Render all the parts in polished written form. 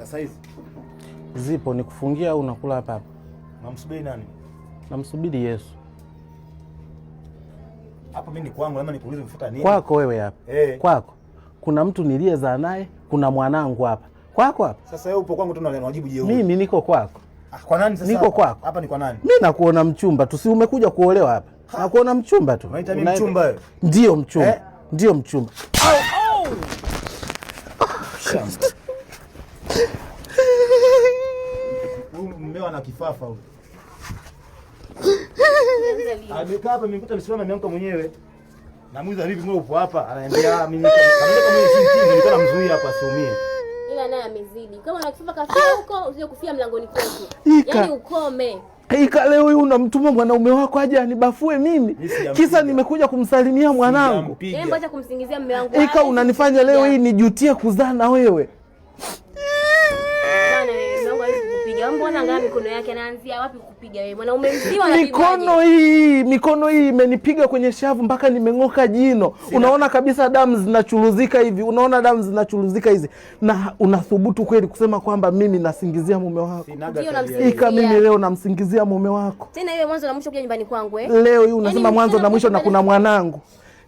Sasa hizi zipo, nikufungia au unakula hapa hapa? Namsubiri nani? Namsubiri Yesu. Hapa mimi ni kwangu, lazima nikuulize mfuta nini? Kwako wewe hapa. Kwako. Kuna mtu niliyezaa naye, kuna mwanangu hapa. Kwako hapa. Sasa wewe upo kwangu tu unajibu jeuri. Mimi niko kwako. Kwa nani sasa? Niko kwako. Hapa ni kwa nani? Mimi nakuona mchumba tu, si umekuja kuolewa hapa. Nakuona mchumba tu. Unaita mimi mchumba wewe? Ndio mchumba. Ndio mchumba. Mmeo ana kifafa huyo. Amekaa hapa nimekuta amesimama ameamka mwenyewe. Namuuliza vipi mbona upo hapa? Ananiambia mimi kama mimi si nilikuwa namzuia hapa asiumie. Ila naye amezidi. Kama unakifa kafia huko, usije kufia mlangoni kwetu. Yaani ukome. Ika leo huyu unamtuma mwanaume wako aje anibafue mimi. Kisa nimekuja kumsalimia mwanangu. Yeye mbona kumsingizia mume wangu? Ika unanifanya leo hii nijutie kuzaa na wewe. Bwana mume wangu alikupiga. Mbona angalia mikono yake anaanzia wapi kukupiga wewe? Mwanaume mzima anapigaje? Mikono hii imenipiga kwenye shavu mpaka nimeng'oka jino. Unaona kabisa damu zinachuruzika hivi. Unaona damu zinachuruzika hizi. Na unathubutu kweli kusema kwamba mimi nasingizia mume wako? Ika mimi leo namsingizia mume wako. Tena yeye mwanzo na mwisho kuja nyumbani kwangu Leo hii unasema mwanzo na mwisho na kuna mwanangu.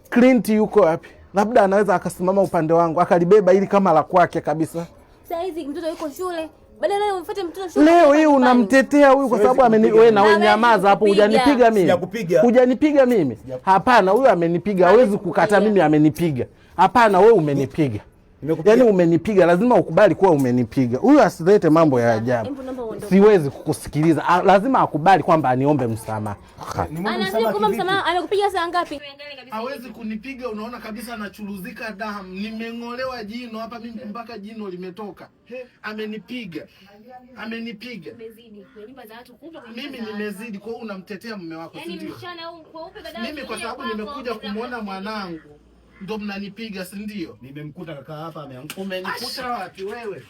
Clint yuko wapi? Labda anaweza akasimama upande wangu akalibeba ili kama la kwake kabisa. Sasa hizi mtoto yuko shule. Baada leo umfuate mtoto shule. Leo hii unamtetea huyu kwa sababu wewe na wewe nyamaza hapo, hujanipiga mimi. Hujanipiga mimi. Hapana, huyu amenipiga. Hawezi kukataa mimi amenipiga. Hapana, wewe umenipiga. Yaani umenipiga, lazima ukubali kuwa umenipiga. Huyu asilete mambo ya ajabu. Siwezi kukusikiliza. Lazima akubali kwamba aniombe msamaha. Anasema kwamba msamaha amekupiga saa ngapi? Hawezi kunipiga, unaona kabisa anachuruzika damu. Nimeng'olewa jino hapa mimi mpaka jino limetoka. Amenipiga. Amenipiga. Mimi nimezidi, kwa hiyo unamtetea mume wako, si ndio? Mimi kwa sababu nimekuja kumuona mwanangu ndo mnanipiga, si ndio? Nimemkuta kaka hapa ameanguka. Umenikuta wapi wewe?